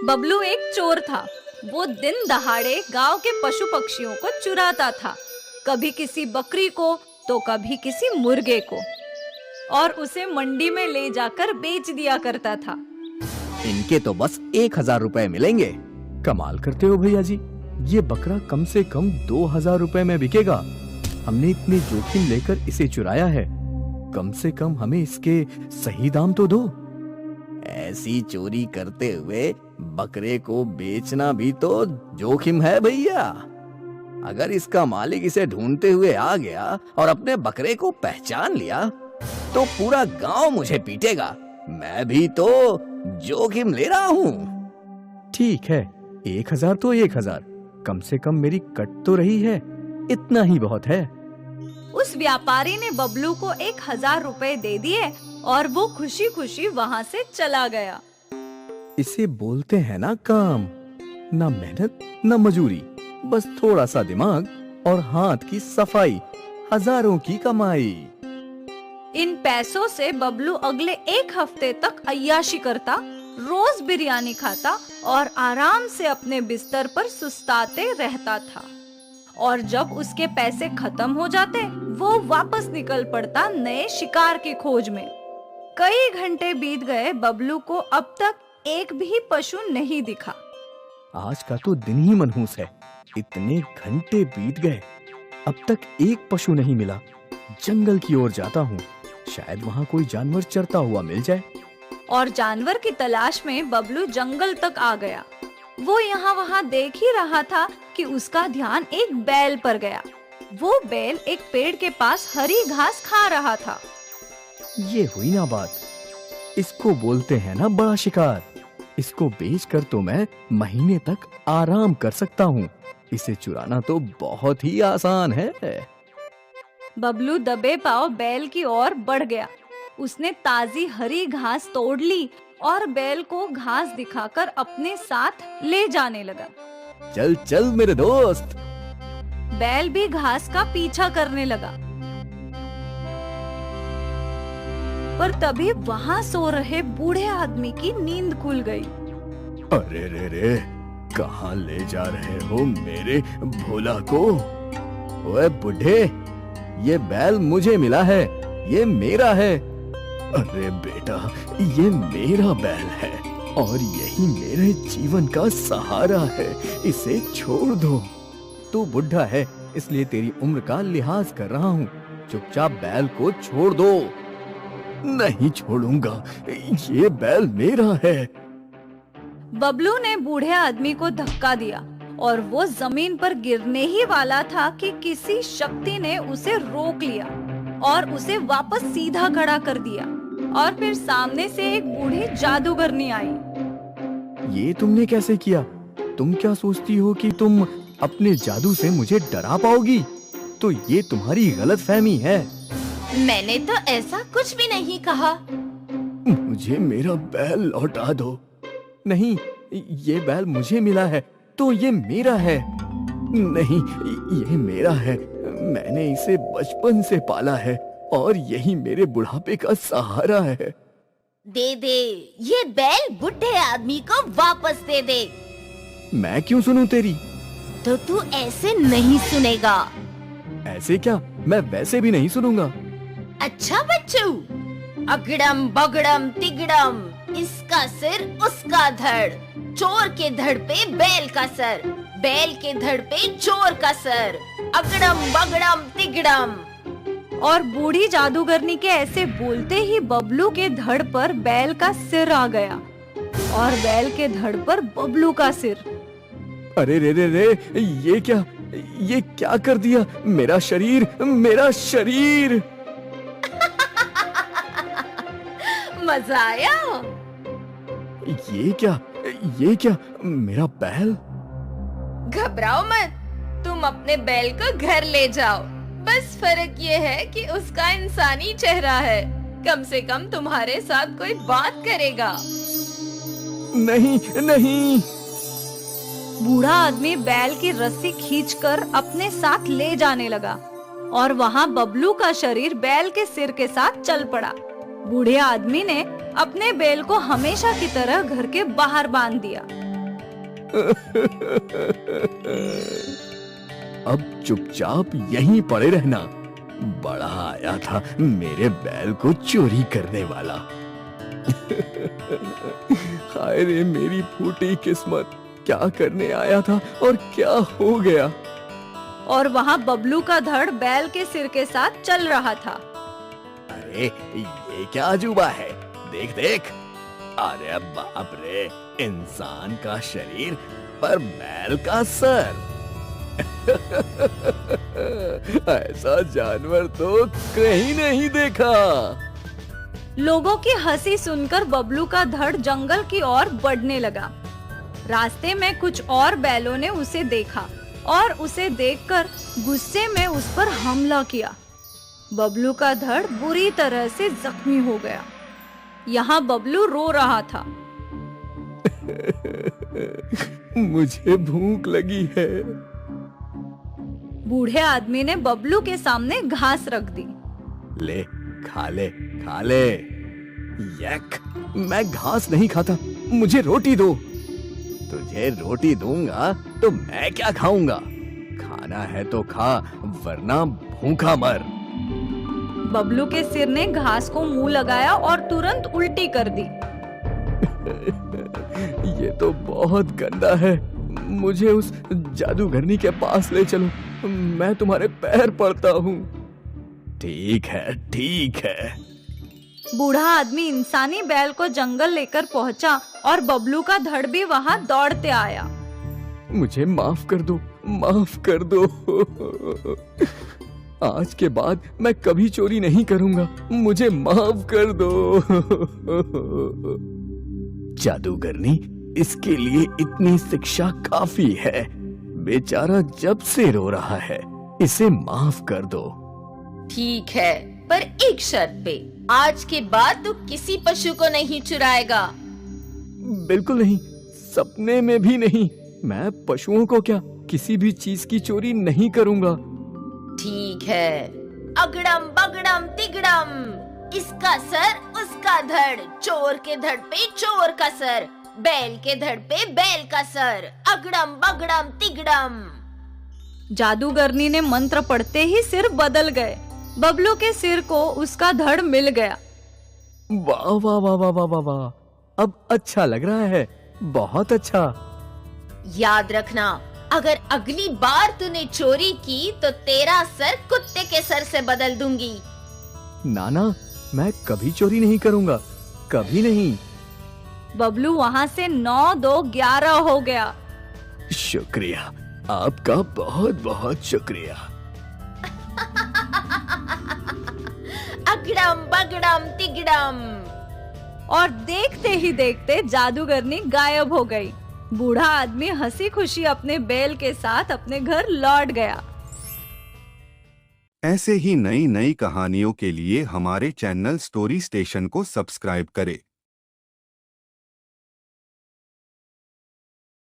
बबलू एक चोर था। वो दिन दहाड़े गांव के पशु पक्षियों को चुराता था, कभी किसी बकरी को तो कभी किसी मुर्गे को, और उसे मंडी में ले जाकर बेच दिया करता था। इनके तो बस 1000 रुपए मिलेंगे। कमाल करते हो भैया जी, ये बकरा कम से कम 2000 रुपए में बिकेगा। हमने इतने जोखिम लेकर इसे चुराया है, कम से कम हमें इसके सही दाम तो दो। ऐसी चोरी करते हुए बकरे को बेचना भी तो जोखिम है भैया। अगर इसका मालिक इसे ढूंढते हुए आ गया और अपने बकरे को पहचान लिया तो पूरा गांव मुझे पीटेगा। मैं भी तो जोखिम ले रहा हूँ। ठीक है, 1000 तो 1000, कम से कम मेरी कट तो रही है, इतना ही बहुत है। उस व्यापारी ने बबलू को 1000 रुपए दे दिए और वो खुशी खुशी वहाँ से चला गया। इसे बोलते हैं ना काम, ना मेहनत ना मजूरी, बस थोड़ा सा दिमाग और हाथ की सफाई, हजारों की कमाई। इन पैसों से बबलू अगले 1 हफ्ते तक अय्याशी करता, रोज बिरयानी खाता और आराम से अपने बिस्तर पर सुस्ताते रहता था। और जब उसके पैसे खत्म हो जाते, वो वापस निकल पड़ता नए शिकार की खोज में। कई घंटे बीत गए, बबलू को अब तक एक भी पशु नहीं दिखा। आज का तो दिन ही मनहूस है, इतने घंटे बीत गए, अब तक एक पशु नहीं मिला। जंगल की ओर जाता हूँ, शायद वहाँ कोई जानवर चरता हुआ मिल जाए। और जानवर की तलाश में बबलू जंगल तक आ गया। वो यहाँ वहाँ देख ही रहा था कि उसका ध्यान एक बैल पर गया। वो बैल एक पेड़ के पास हरी घास खा रहा था। ये हुई ना बात, इसको बोलते हैं ना बड़ा शिकार। इसको बेचकर तो मैं महीने तक आराम कर सकता हूँ। इसे चुराना तो बहुत ही आसान है। बबलू दबे पांव बैल की ओर बढ़ गया। उसने ताजी हरी घास तोड़ ली और बैल को घास दिखाकर अपने साथ ले जाने लगा। चल चल मेरे दोस्त। बैल भी घास का पीछा करने लगा, पर तभी वहाँ सो रहे बूढ़े आदमी की नींद खुल गई। अरे रे रे, कहाँ ले जा रहे हो मेरे भोला को? ओए बुढ़े, ये बैल मुझे मिला है, ये मेरा है। अरे बेटा, ये मेरा बैल है और यही मेरे जीवन का सहारा है, इसे छोड़ दो। तू बुढ़ा है इसलिए तेरी उम्र का लिहाज कर रहा हूँ, चुपचाप बैल को छोड़ दो। नहीं छोड़ूंगा, ये बैल मेरा है। बबलू ने बूढ़े आदमी को धक्का दिया और वो जमीन पर गिरने ही वाला था कि किसी शक्ति ने उसे रोक लिया और उसे वापस सीधा खड़ा कर दिया। और फिर सामने से एक बूढ़ी जादूगरनी आई। ये तुमने कैसे किया? तुम क्या सोचती हो कि तुम अपने जादू से मुझे डरा पाओगी? तो ये तुम्हारी गलतफहमी है। मैंने तो ऐसा कुछ भी नहीं कहा। मुझे मेरा बैल लौटा दो। नहीं, ये बैल मुझे मिला है तो ये मेरा है। नहीं, ये मेरा है, मैंने इसे बचपन से पाला है और यही मेरे बुढ़ापे का सहारा है। दे दे, ये बैल बुढ़े आदमी को वापस दे दे। मैं क्यों सुनूं तेरी? तो तू ऐसे नहीं सुनेगा। ऐसे क्या? मैं वैसे भी नहीं सुनूंगा। अच्छा बच्चू, अगड़म बगड़म तिगड़म, इसका सिर उसका धड़, चोर के धड़ पे बैल का सर, बैल के धड़ पे चोर का सर, अगड़म बगड़म तिगड़म। और बूढ़ी जादूगरनी के ऐसे बोलते ही बबलू के धड़ पर बैल का सिर आ गया और बैल के धड़ पर बबलू का सिर। अरे रे रे रे, ये क्या कर दिया? मेरा शरीर, मेरा शरीर। मजा आया? ये क्या मेरा बैल? घबराओ मत, तुम अपने बैल को घर ले जाओ। बस फर्क ये है कि उसका इंसानी चेहरा है, कम से कम तुम्हारे साथ कोई बात करेगा। नहीं नहीं। बूढ़ा आदमी बैल की रस्सी खींचकर अपने साथ ले जाने लगा और वहाँ बबलू का शरीर बैल के सिर के साथ चल पड़ा। बूढ़े आदमी ने अपने बैल को हमेशा की तरह घर के बाहर बांध दिया अब चुपचाप यहीं पड़े रहना। बड़ा आया था मेरे बैल को चोरी करने वाला। हाय रे मेरी फूटी किस्मत, क्या करने आया था और क्या हो गया। और वहाँ बबलू का धड़ बैल के सिर के साथ चल रहा था। अरे ये क्या अजूबा है, देख देख। अरे बाप रे, इंसान का शरीर पर बैल का सर। ऐसा जानवर तो कहीं नहीं देखा। लोगों की हंसी सुनकर बबलू का धड़ जंगल की ओर बढ़ने लगा। रास्ते में कुछ और बैलों ने उसे देखा और उसे देखकर गुस्से में उस पर हमला किया। बबलू का धड़ बुरी तरह से जख्मी हो गया। यहाँ बबलू रो रहा था। मुझे भूख लगी है। बूढ़े आदमी ने बबलू के सामने घास रख दी। ले खा ले खा ले। यक, मैं घास नहीं खाता, मुझे रोटी दो। तुझे रोटी दूंगा तो मैं क्या खाऊंगा। खाना है तो खा, वरना भूखा मर। बबलू के सिर ने घास को मुंह लगाया और तुरंत उल्टी कर दी। ये तो बहुत गंदा है। मुझे उस जादूगरनी के पास ले चलो, मैं तुम्हारे पैर पड़ता हूँ। ठीक है ठीक है। बूढ़ा आदमी इंसानी बैल को जंगल लेकर पहुंचा और बबलू का धड़ भी वहां दौड़ते आया। मुझे माफ कर दो, माफ कर दो। आज के बाद मैं कभी चोरी नहीं करूंगा, मुझे माफ कर दो। जादूगरनी, इसके लिए इतनी शिक्षा काफी है। बेचारा जब से रो रहा है, इसे माफ कर दो। ठीक है, पर एक शर्त पे। आज के बाद तू किसी पशु को नहीं चुराएगा। बिल्कुल नहीं, सपने में भी नहीं। मैं पशुओं को क्या, किसी भी चीज की चोरी नहीं करूंगा। ठीक है। अगड़म बगड़म तिगड़म, इसका सर उसका धड़, चोर के धड़ पे चोर का सर, बैल के धड़ पे बैल का सर, अगड़म बगड़म तिगड़म। जादूगरनी ने मंत्र पढ़ते ही सिर बदल गए। बबलू के सिर को उसका धड़ मिल गया। वाह वाह वाह वाह वाह वाह वाह, अब अच्छा लग रहा है, बहुत अच्छा। याद रखना, अगर अगली बार तूने चोरी की तो तेरा सर कुत्ते के सर से बदल दूंगी। नाना, मैं कभी चोरी नहीं करूंगा, कभी नहीं। बबलू वहाँ से 9-2-11 हो गया। शुक्रिया, आपका बहुत बहुत शुक्रिया। अगड़म बगड़म तिगड़म। और देखते ही देखते जादूगरनी गायब हो गई। बूढ़ा आदमी हंसी खुशी अपने बैल के साथ अपने घर लौट गया। ऐसे ही नई नई कहानियों के लिए हमारे चैनल स्टोरी स्टेशन को सब्सक्राइब करें।